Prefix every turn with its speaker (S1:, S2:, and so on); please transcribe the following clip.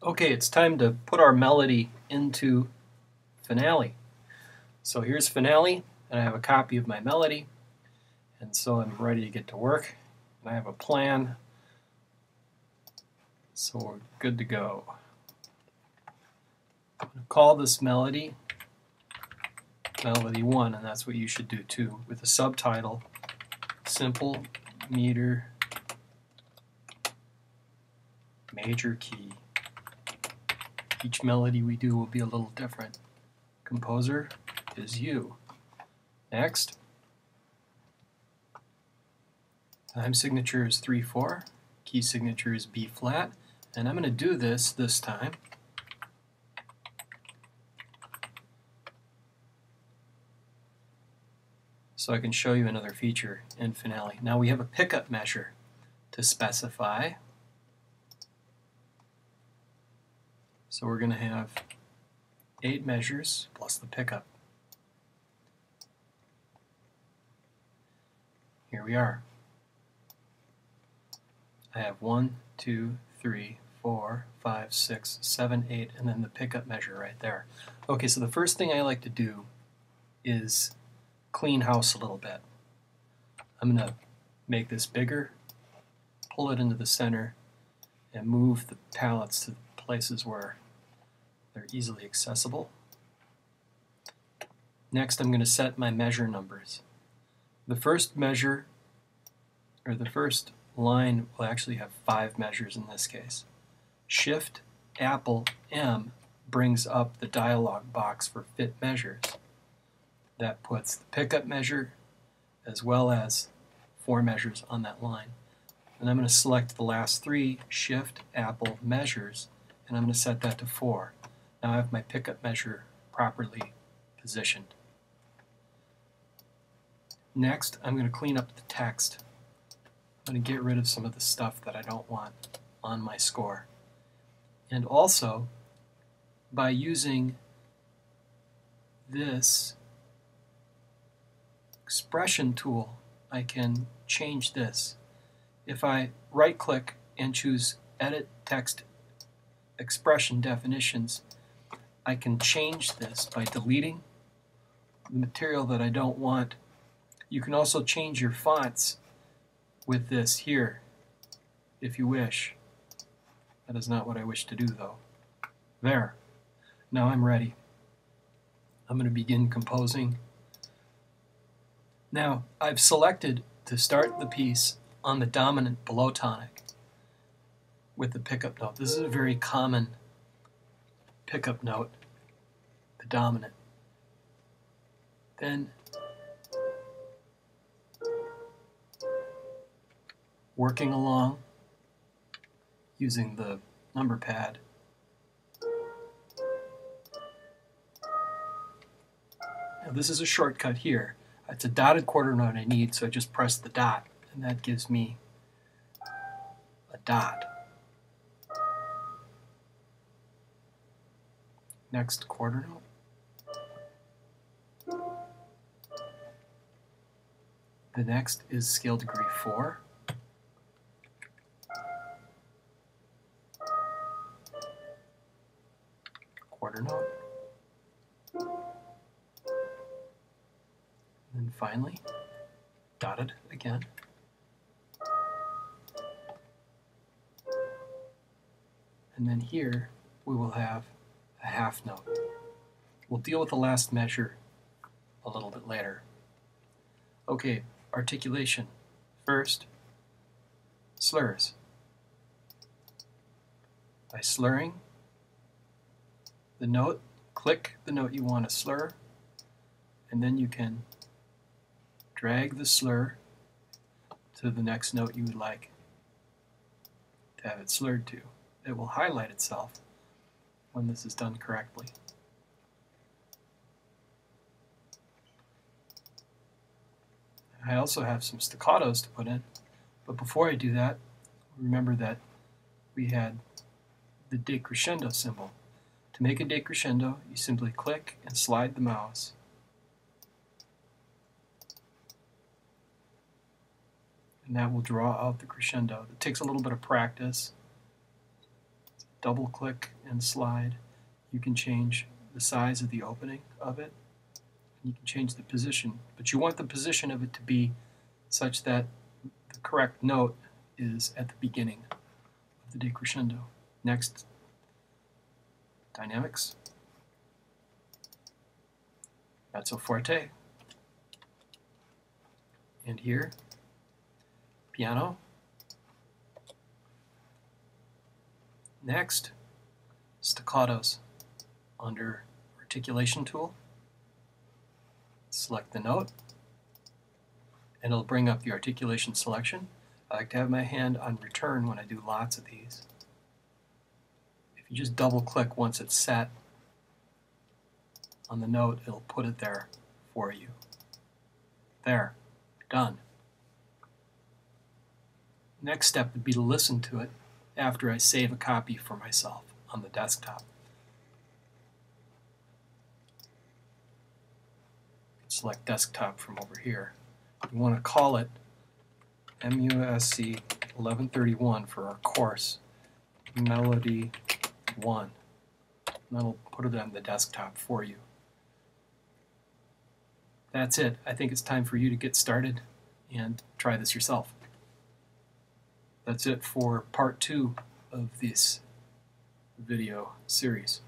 S1: Okay, it's time to put our melody into Finale. So here's Finale, and I have a copy of my melody, and so I'm ready to get to work. And I have a plan, so we're good to go. I'm going to call this melody Melody 1, and that's what you should do too, with a subtitle, Simple Meter Major Key. Each melody we do will be a little different. Composer is you. Next, time signature is 3/4, key signature is B flat, and I'm going to do this time so I can show you another feature in Finale. Now we have a pickup measure to specify. So we're going to have 8 measures plus the pickup. Here we are. I have 1, 2, 3, 4, 5, 6, 7, 8, and then the pickup measure right there. Okay, so the first thing I like to do is clean house a little bit. I'm going to make this bigger, pull it into the center, and move the palettes to places where they're easily accessible. Next, I'm going to set my measure numbers. The first measure, or the first line, will actually have 5 measures in this case. Shift Apple M brings up the dialog box for fit measures. That puts the pickup measure as well as 4 measures on that line. And I'm going to select the last 3 Shift Apple measures, and I'm going to set that to 4. Now I have my pickup measure properly positioned. Next, I'm going to clean up the text. I'm going to get rid of some of the stuff that I don't want on my score. And also, by using this expression tool, I can change this. If I right-click and choose Edit Text Expression Definitions, I can change this by deleting the material that I don't want. You can also change your fonts with this here, if you wish. That is not what I wish to do, though. There. Now I'm ready. I'm going to begin composing. Now, I've selected to start the piece on the dominant below tonic with the pickup note. This is a very common pickup note, the dominant. Then, working along using the number pad. Now this is a shortcut here. It's a dotted quarter note I need, so I just press the dot, and that gives me a dot. Next quarter note. The next is scale degree 4. Quarter note. And then finally, dotted again. And then here we will have a half note. We'll deal with the last measure a little bit later. Okay, articulation. First, slurs. By slurring the note, click the note you want to slur, and then you can drag the slur to the next note you would like to have it slurred to. It will highlight itself when this is done correctly. I also have some staccatos to put in, but before I do that, remember that we had the decrescendo symbol. To make a decrescendo, you simply click and slide the mouse. And that will draw out the crescendo. It takes a little bit of practice. double click and slide, you can change the size of the opening of it. You can change the position, but you want the position of it to be such that the correct note is at the beginning of the decrescendo. Next, dynamics, mezzo forte, and here, piano. Next, staccatos. Under articulation tool, select the note, and it'll bring up the articulation selection. I like to have my hand on return when I do lots of these. If you just double click once it's set on the note, it'll put it there for you. There, done. Next step would be to listen to it after I save a copy for myself on the desktop. Select desktop from over here. You want to call it MUSC 1131 for our course, Melody 1. And that'll put it on the desktop for you. That's it. I think it's time for you to get started and try this yourself. That's it for part 2 of this video series.